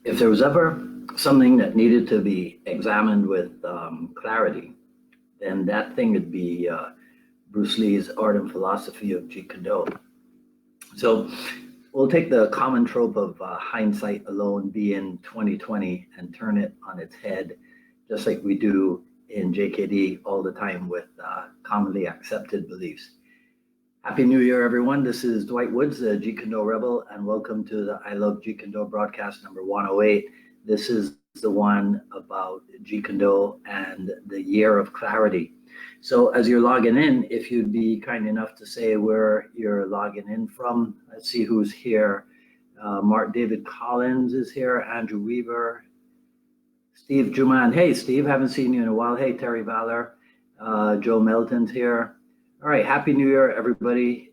If there was ever something that needed to be examined with clarity, then that thing would be Bruce Lee's Art and Philosophy of Jeet Kune Do. So we'll take the common trope of hindsight alone being 2020 and turn it on its head, just like we do in JKD all the time with commonly accepted beliefs. Happy New Year, everyone. This is Dwight Woods, the Jeet Kune Do Rebel, and welcome to the I Love Jeet Kune Do broadcast number 108. This is the one about Jeet Kune Do and the year of clarity. So as you're logging in, if you'd be kind enough to say where you're logging in from. Let's see who's here. Mark David Collins is here, Andrew Weaver, Steve Juman. Hey, Steve, haven't seen you in a while. Hey, Terry Valor, Joe Melton's here. All right, Happy New Year, everybody.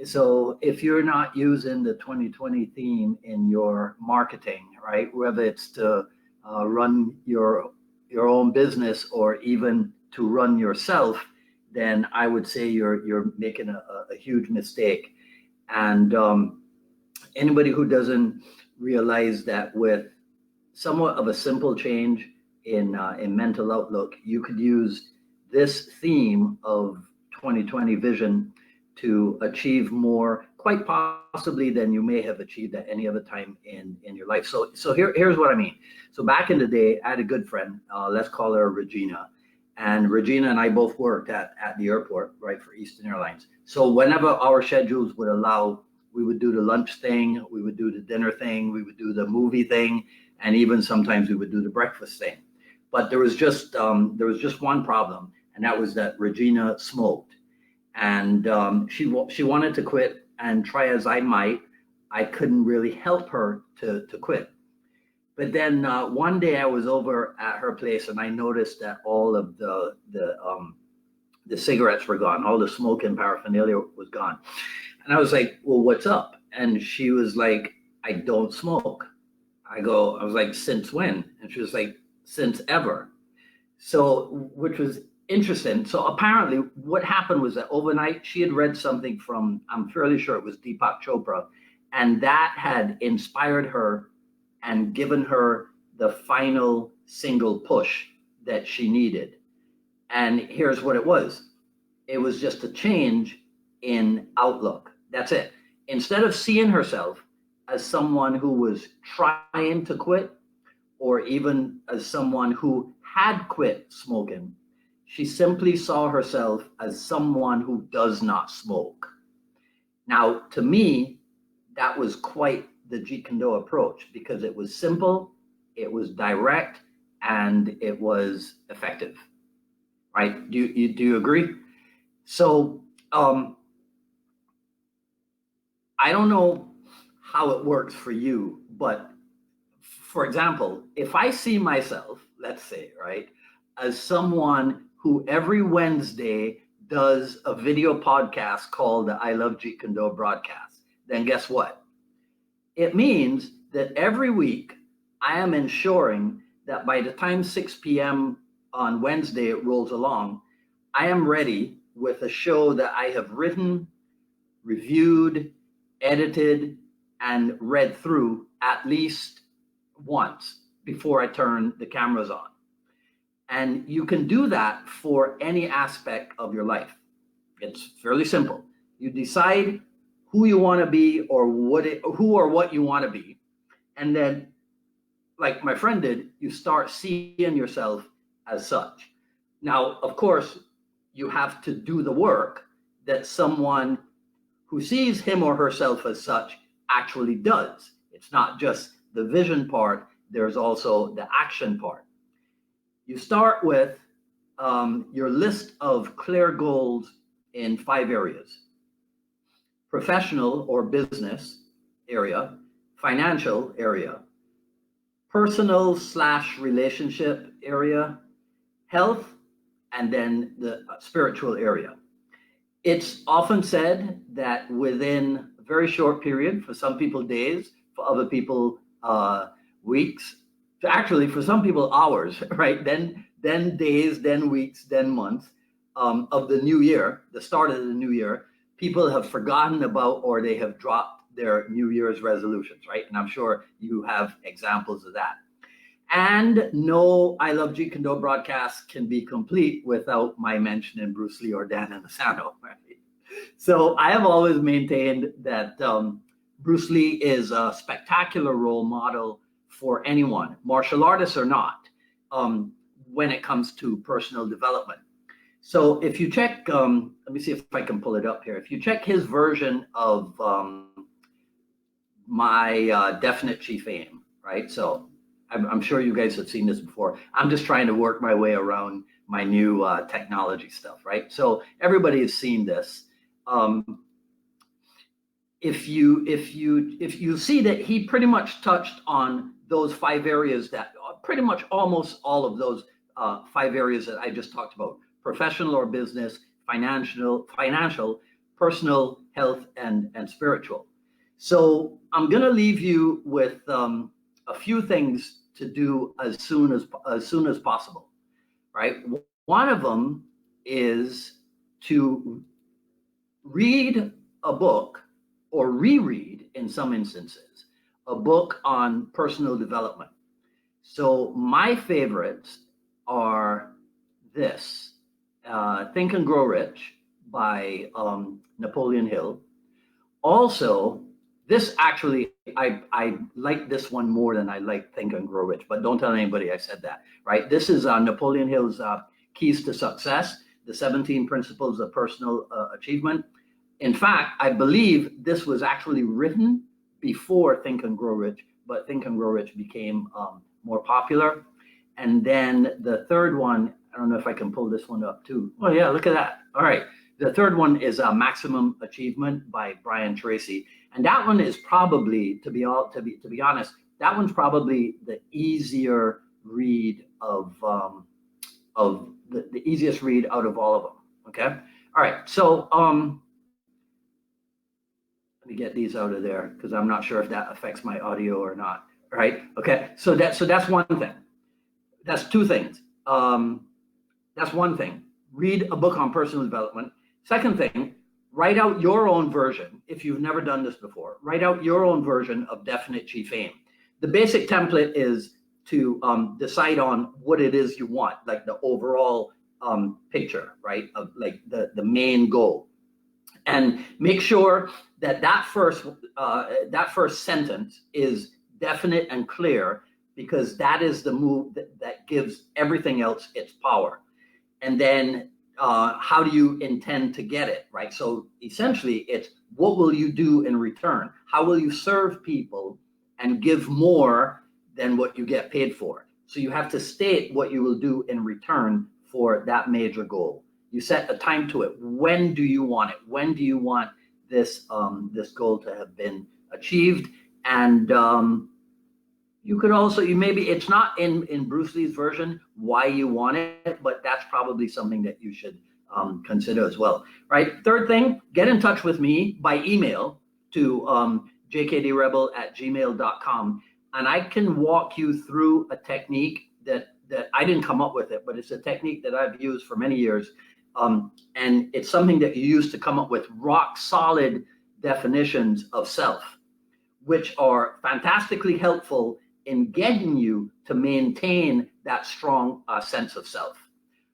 So if you're not using the 2020 theme in your marketing, right, whether it's to run your own business or even to run yourself, then I would say you're making a huge mistake. And anybody who doesn't realize that with somewhat of a simple change in mental outlook, you could use this theme of 2020 vision to achieve more, quite possibly, than you may have achieved at any other time in your life. So here's what I mean. So back in the day, I had a good friend, let's call her Regina. And Regina and I both worked at the airport, right, for Eastern Airlines. So whenever our schedules would allow, we would do the lunch thing, we would do the dinner thing, we would do the movie thing, and even sometimes we would do the breakfast thing. But there was just one problem, and that was that Regina smoked. And she wanted to quit, and try as I might, I couldn't really help her to quit. But then one day I was over at her place, and I noticed that all of the cigarettes were gone, all the smoking paraphernalia was gone. And I was like, well, what's up? And she was like, I don't smoke. I was like, since when? And she was like, since ever. So, which was interesting. So apparently what happened was that overnight she had read something from, I'm fairly sure it was Deepak Chopra, and that had inspired her and given her the final single push that she needed. And here's what it was. It was just a change in outlook. That's it. Instead of seeing herself as someone who was trying to quit, or even as someone who had quit smoking, she simply saw herself as someone who does not smoke. Now, to me, that was quite the Jeet Kune Do approach, because it was simple, it was direct, and it was effective. Right? Do you agree? So I don't know how it works for you, but for example, if I see myself, let's say, right, as someone who every Wednesday does a video podcast called the I Love Jeet Kune Do broadcast, then guess what? It means that every week I am ensuring that by the time 6 p.m. on Wednesday it rolls along, I am ready with a show that I have written, reviewed, edited, and read through at least once before I turn the cameras on. And you can do that for any aspect of your life. It's fairly simple. You decide who you want to be, or who or what you want to be. And then, like my friend did, you start seeing yourself as such. Now, of course, you have to do the work that someone who sees him or herself as such actually does. It's not just the vision part, there's also the action part. You start with your list of clear goals in 5 areas: professional or business area, financial area, personal/relationship area, health, and then the spiritual area. It's often said that within a very short period, for some people days, for other people weeks, actually for some people hours, right? Then days, then weeks, then months of the new year, the start of the new year, people have forgotten about, or they have dropped their New Year's resolutions, right? And I'm sure you have examples of that. And no I Love Jeet Kune Do broadcast can be complete without my mentioning Bruce Lee or Dan Inosanto, right? So I have always maintained that Bruce Lee is a spectacular role model for anyone, martial artists or not, when it comes to personal development. So if you check, let me see if I can pull it up here. If you check his version of my definite chief aim, right? So I'm sure you guys have seen this before. I'm just trying to work my way around my new technology stuff, right? So everybody has seen this. If you see that he pretty much touched on those 5 areas, that pretty much almost all of those 5 areas that I just talked about: professional or business, financial, personal, health, and spiritual. So I'm gonna leave you with a few things to do as soon as possible, right? One of them is to read a book, or reread in some instances, a book on personal development. So my favorites are this, Think and Grow Rich by Napoleon Hill. Also, this actually, I like this one more than I like Think and Grow Rich, but don't tell anybody I said that, right? This is Napoleon Hill's Keys to Success, the 17 Principles of Personal Achievement. In fact, I believe this was actually written before Think and Grow Rich, but Think and Grow Rich became more popular. And then the third one, I don't know if I can pull this one up too. Oh yeah, look at that. All right. The third one is Maximum Achievement by Brian Tracy. And that one is probably, to be honest, that one's probably the easier read of the easiest read out of all of them. Okay. All right. So let me get these out of there because I'm not sure if that affects my audio or not. All right. Okay. So that's one thing. That's 2 things. That's one thing. Read a book on personal development. Second thing, write out your own version. If you've never done this before, write out your own version of definite chief aim. The basic template is to decide on what it is you want, like the overall picture, right? Of like the main goal. And make sure that first sentence is definite and clear, because that is the move that gives everything else its power. And then how do you intend to get it, right? So essentially it's, what will you do in return? How will you serve people and give more than what you get paid for? So you have to state what you will do in return for that major goal. You set a time to it. When do you want it? When do you want this this goal to have been achieved? And you could also, maybe it's not in Bruce Lee's version why you want it, but that's probably something that you should consider as well, right? Third thing, get in touch with me by email to jkdrebel@gmail.com, and I can walk you through a technique that I didn't come up with it, but it's a technique that I've used for many years. And it's something that you use to come up with rock solid definitions of self, which are fantastically helpful in getting you to maintain that strong sense of self.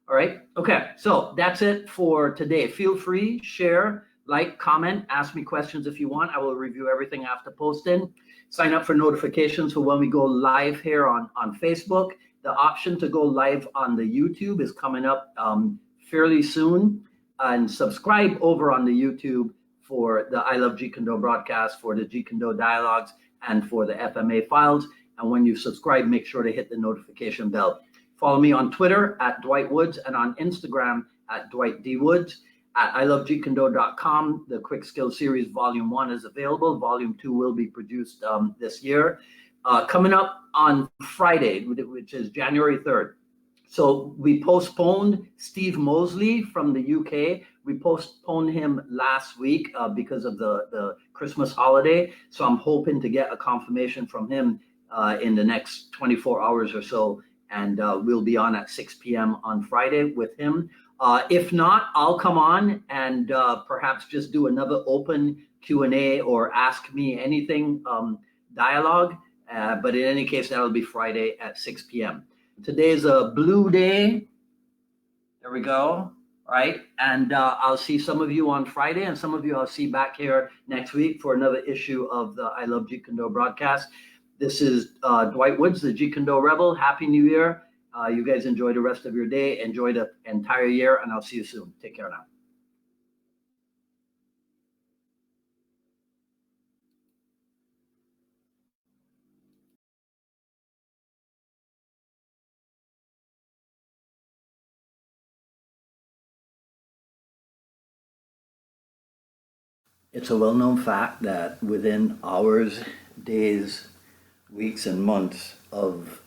All right. Okay. So that's it for today. Feel free, share, like, comment, ask me questions if you want. I will review everything after posting. Sign up for notifications for when we go live here on Facebook. The option to go live on the YouTube is coming up fairly soon. And subscribe over on the YouTube for the I Love Jeet Kune Do broadcast, for the Jeet Kune Do dialogues, and for the FMA files. And when you subscribe, make sure to hit the notification bell. Follow me on Twitter at Dwight Woods and on Instagram at Dwight D. Woods. At ilovejeetkunዶ.com, the Quick Skill Series Volume 1 is available. Volume 2 will be produced this year. Coming up on Friday, which is January 3rd. So we postponed Steve Mosley from the UK. We postponed him last week because of the Christmas holiday. So I'm hoping to get a confirmation from him in the next 24 hours or so. And we'll be on at 6 p.m. on Friday with him. If not, I'll come on and perhaps just do another open Q&A or ask me anything dialogue. But in any case, that'll be Friday at 6 p.m. Today's a blue day. There we go. Right. And I'll see some of you on Friday, and some of you I'll see back here next week for another issue of the I Love Jeet Kune Do broadcast. This is Dwight Woods, the Jeet Kune Do Rebel. Happy New Year. You guys enjoy the rest of your day. Enjoy the entire year, and I'll see you soon. Take care now. It's a well-known fact that within hours, days, weeks, and months of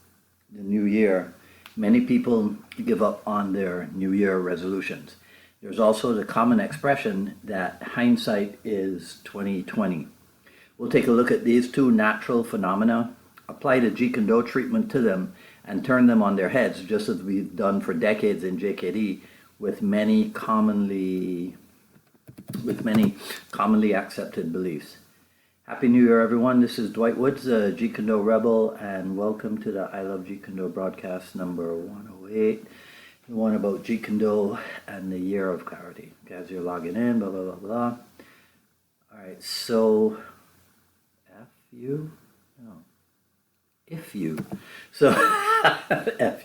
the new year, many people give up on their New Year resolutions. There's also the common expression that hindsight is 2020. We'll take a look at these two natural phenomena, apply the Jeet Kune Do treatment to them, and turn them on their heads, just as we've done for decades in JKD with many commonly accepted beliefs. Happy New Year, everyone. This is Dwight Woods, the Jeet Kune Do Rebel, and welcome to the I Love Jeet Kune Do broadcast number 108, the one about Jeet Kune Do and the year of clarity. Guys, you're logging in, blah, blah, blah, blah. All right, so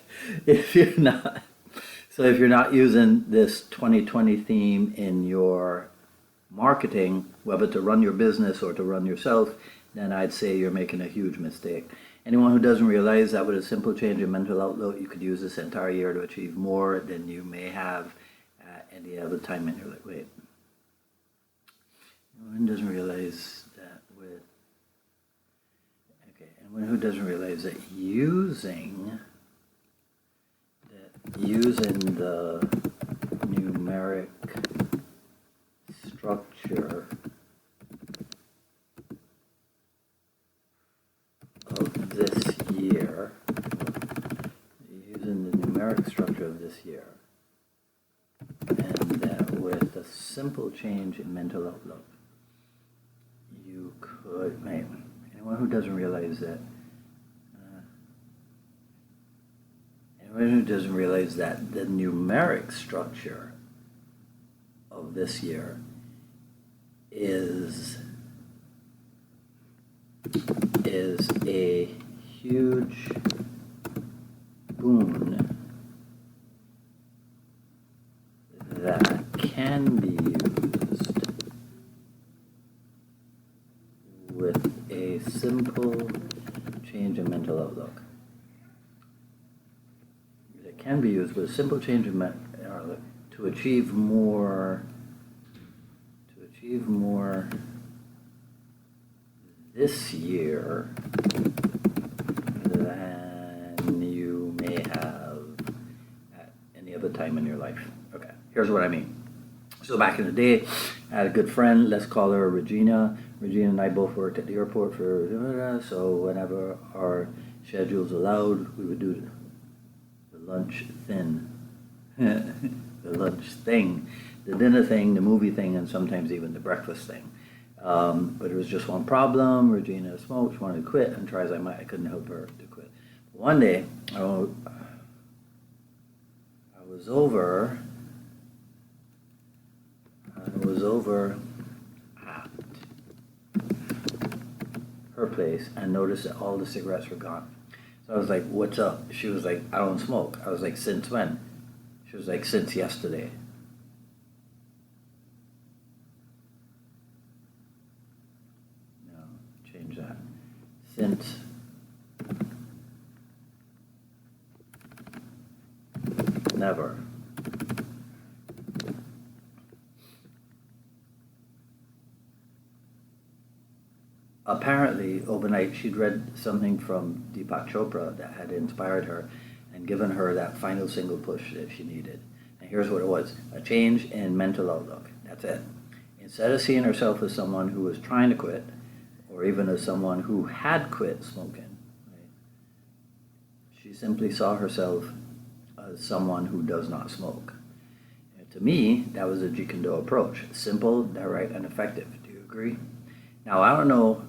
if you're not using this 2020 theme in your marketing, whether to run your business or to run yourself, then I'd say you're making a huge mistake. Anyone who doesn't realize that with a simple change in mental outlook, you could use this entire year to achieve more than you may have at any other time in your life. Wait. Anyone who doesn't realize that anyone who doesn't realize that using the numeric structure of this year, and that with a simple change in mental outlook, you could, anyone who doesn't realize that, the numeric structure of this year is a huge boon that can be used with a simple change in mental outlook. It can be used with a simple change in mental outlook to achieve more this year than you may have at any other time in your life. Okay, here's what I mean. So back in the day, I had a good friend, let's call her Regina. Regina and I both worked at the airport so whenever our schedules allowed, we would do the lunch thing, the dinner thing, the movie thing, and sometimes even the breakfast thing. But it was just one problem. Regina smoked, she wanted to quit, and try as I might, I couldn't help her to quit. One day, I was over at her place and noticed that all the cigarettes were gone. So I was like, what's up? She was like, I don't smoke. I was like, since when? She was like, since yesterday. No, change that. Since never. Apparently, overnight, she'd read something from Deepak Chopra that had inspired her and given her that final single push that she needed. And here's what it was: a change in mental outlook. That's it. Instead of seeing herself as someone who was trying to quit, or even as someone who had quit smoking, right, she simply saw herself as someone who does not smoke. And to me, that was a Jeet Kune Do approach: simple, direct, and effective. Do you agree? agree. Now, I don't know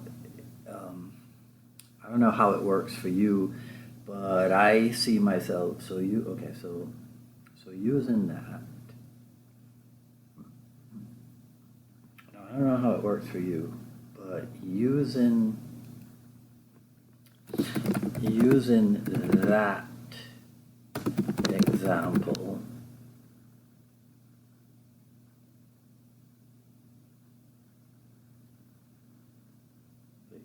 how it works for you, but I see myself, so using that. Now, I don't know how it works for you, but using that example,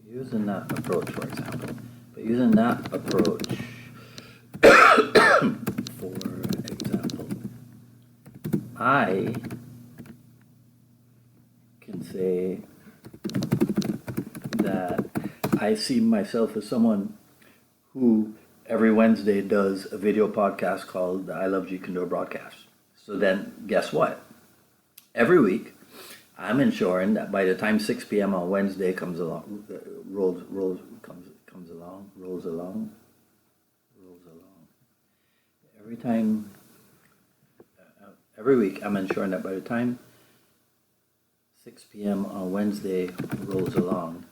using that approach, for example, but using that approach, for example, I can say that I see myself as someone who every Wednesday does a video podcast called the I Love Jeet Kune Do broadcast. So then, guess what? Every week, I'm ensuring that by the time 6 p.m. on Wednesday comes along, rolls along. Every week, I'm ensuring that by the time 6 p.m. on Wednesday rolls along,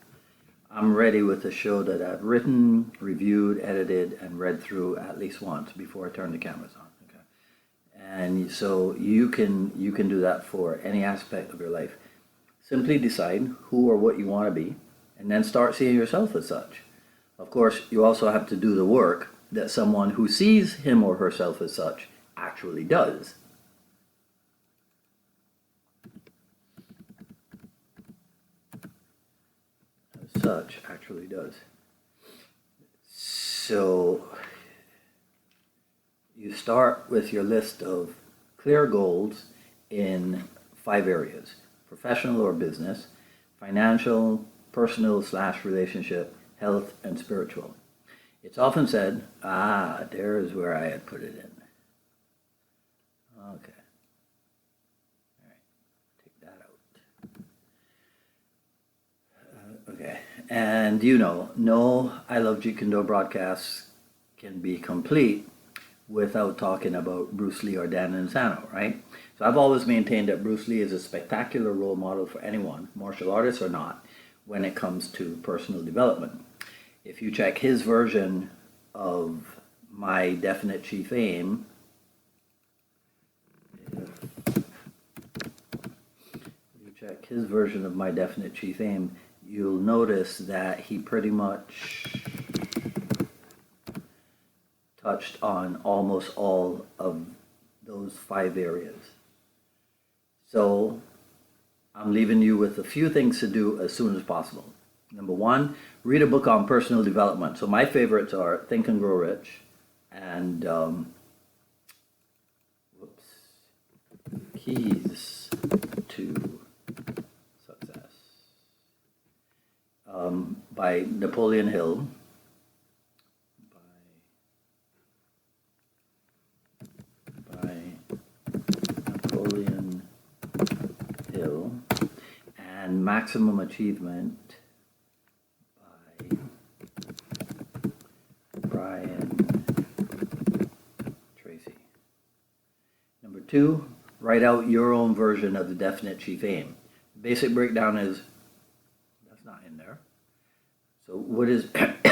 I'm ready with a show that I've written, reviewed, edited, and read through at least once before I turn the cameras on. Okay, and so you can do that for any aspect of your life. Simply decide who or what you want to be, and then start seeing yourself as such. Of course, you also have to do the work that someone who sees him or herself as such actually does. So you start with your list of clear goals in 5 areas: professional or business, financial, personal/relationship, health, and spiritual. It's often said, there's where I had put it in. Okay. All right, take that out. Okay, and no I Love Jeet Kune Do broadcasts can be complete without talking about Bruce Lee or Dan Insano, right? So I've always maintained that Bruce Lee is a spectacular role model for anyone, martial artist or not, when it comes to personal development. If you check his version of My Definite Chief Aim, you'll notice that he pretty much touched on almost all of those 5 areas. So I'm leaving you with a few things to do as soon as possible. Number 1, read a book on personal development. So my favorites are Think and Grow Rich and Keys to Success by Napoleon Hill. And Maximum Achievement by Brian Tracy. Number 2, write out your own version of the Definite Chief Aim. The basic breakdown is, that's not in there. So what is, write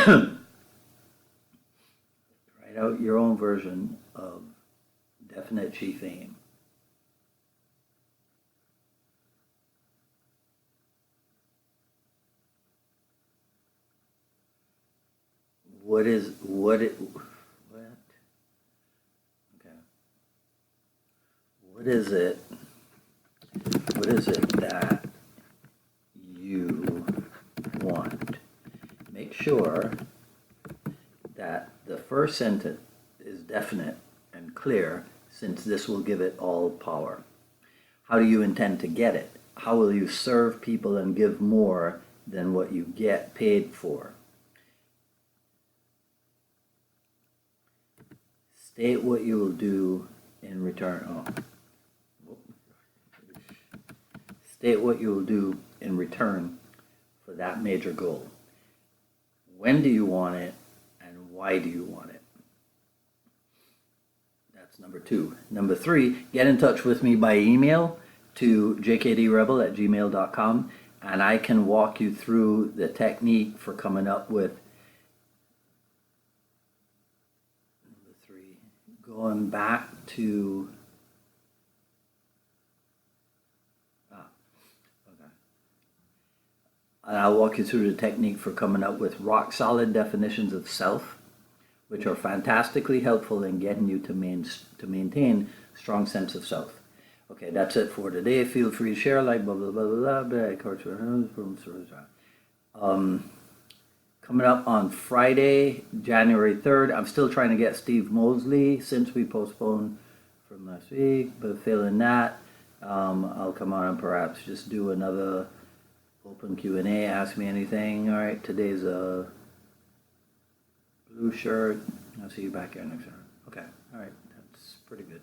out your own version of Definite Chief Aim. What is it that you want? Make sure that the first sentence is definite and clear, since this will give it all power. How do you intend to get it? How will you serve people and give more than what you get paid for? State what you will do in return. State what you will do in return for that major goal. When do you want it, and why do you want it? That's number 2. Number 3, get in touch with me by email to jkdrebel@gmail.com. and I can walk you through the technique for coming up with number 3, going back to and I'll walk you through the technique for coming up with rock solid definitions of self, which are fantastically helpful in getting you to maintain strong sense of self. Okay, that's it for today. Feel free to share, like, blah, blah, blah, blah, blah, coming up on Friday, January 3rd. I'm still trying to get Steve Mosley since we postponed from last week, but failing that, I'll come on and perhaps just do another open Q&A, ask me anything. All right, today's a blue shirt. I'll see you back here next time. Okay, all right, that's pretty good.